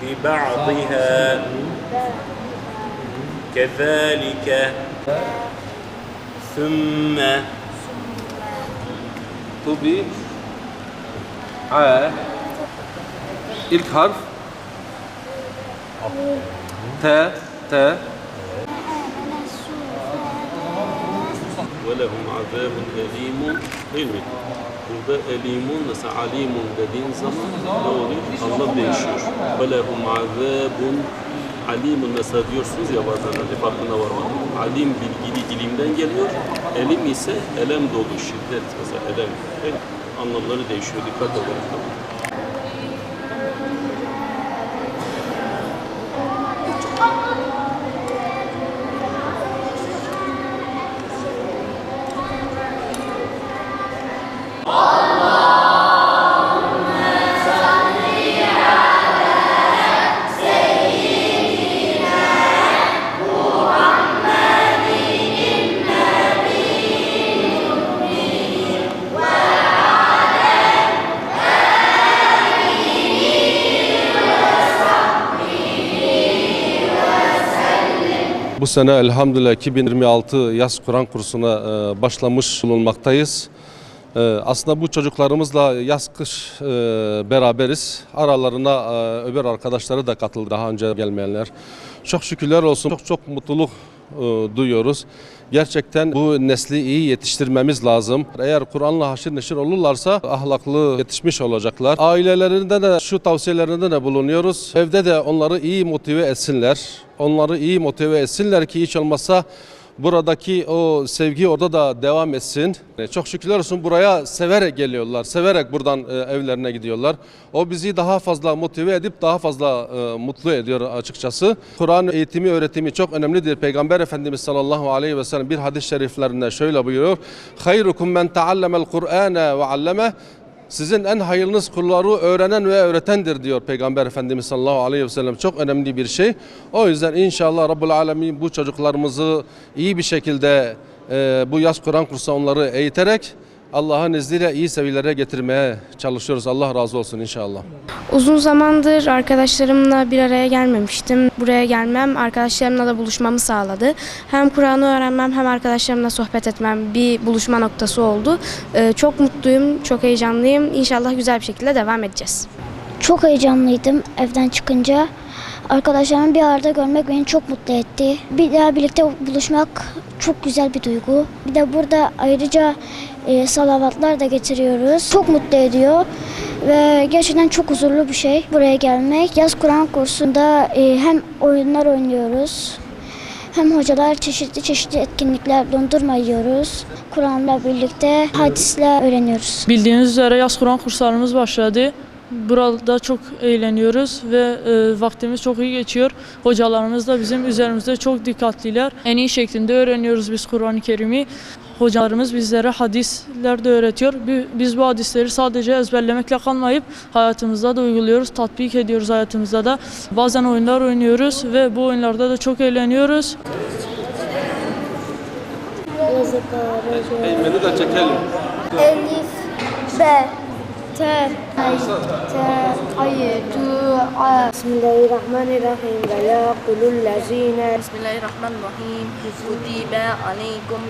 ببعضها كذلك ثم Tubi A İlk harf T وَلَهُمْ عَذَابٌ أَلِيمٌ değil mi? Burada elimun mesela alimun dediğin zaman ne oluyor? Allah değişiyor. وَلَهُمْ عَذَابٌ alimun mesela diyorsunuz ya bazen hani farkına varmadım. Alim bilgili ilimden geliyor. Elim ise elem dolu şiddet mesela elem. Anlamları değişiyor. Dikkat edin. Bu sene elhamdülillah 2026 yaz Kur'an kursuna başlamış bulunmaktayız. Aslında bu çocuklarımızla yaz-kış beraberiz. Aralarına öbür arkadaşları da katıldı daha önce gelmeyenler. Çok şükürler olsun, çok mutluluk duyuyoruz. Gerçekten bu nesli iyi yetiştirmemiz lazım. Eğer Kur'an'la haşır neşir olurlarsa ahlaklı yetişmiş olacaklar. Ailelerinde de şu tavsiyelerinde de bulunuyoruz. Evde de onları iyi motive etsinler. Onları iyi motive etsinler ki hiç olmazsa buradaki o sevgi orada da devam etsin. Çok şükürler olsun buraya severek geliyorlar. Severek buradan evlerine gidiyorlar. O bizi daha fazla motive edip daha fazla mutlu ediyor açıkçası. Kur'an eğitimi, öğretimi çok önemlidir. Peygamber Efendimiz sallallahu aleyhi ve sellem bir hadis-i şeriflerinde şöyle buyuruyor. Hayrukum men taallamel Kur'ane ve alleme. Sizin en hayırlınız kulları öğrenen ve öğretendir diyor Peygamber Efendimiz sallallahu aleyhi ve sellem. Çok önemli bir şey. O yüzden inşallah Rabbul Alemin bu çocuklarımızı iyi bir şekilde bu yaz Kur'an kursuna onları eğiterek Allah'ın izniyle iyi seviyelere getirmeye çalışıyoruz. Allah razı olsun inşallah. Uzun zamandır arkadaşlarımla bir araya gelmemiştim. Buraya gelmem arkadaşlarımla da buluşmamı sağladı. Hem Kur'an'ı öğrenmem hem arkadaşlarımla sohbet etmem bir buluşma noktası oldu. Çok mutluyum, çok heyecanlıyım. İnşallah güzel bir şekilde devam edeceğiz. Çok heyecanlıydım evden çıkınca. Arkadaşlarımı bir arada görmek beni çok mutlu etti. Bir daha birlikte buluşmak çok güzel bir duygu. Bir de burada ayrıca salavatlar da getiriyoruz. Çok mutlu ediyor ve gerçekten çok huzurlu bir şey buraya gelmek. Yaz Kur'an kursunda hem oyunlar oynuyoruz hem hocalar çeşitli etkinlikler, dondurma yiyoruz. Kur'an'la birlikte hadisler öğreniyoruz. Bildiğiniz üzere yaz Kur'an kurslarımız başladı. Burada çok eğleniyoruz ve vaktimiz çok iyi geçiyor. Hocalarımız da bizim üzerimizde çok dikkatliler. En iyi şekilde öğreniyoruz biz Kur'an-ı Kerim'i. Hocalarımız bizlere hadisler de öğretiyor. Biz bu hadisleri sadece ezberlemekle kalmayıp hayatımızda da uyguluyoruz, tatbik ediyoruz hayatımızda da. Bazen oyunlar oynuyoruz ve bu oyunlarda da çok eğleniyoruz. Beni de çekelim. Elif, B, T, Bismillahirrahmanirrahim. Ve yaqulul lezine. Bismillahirrahmanirrahim. Kutibe aleykum.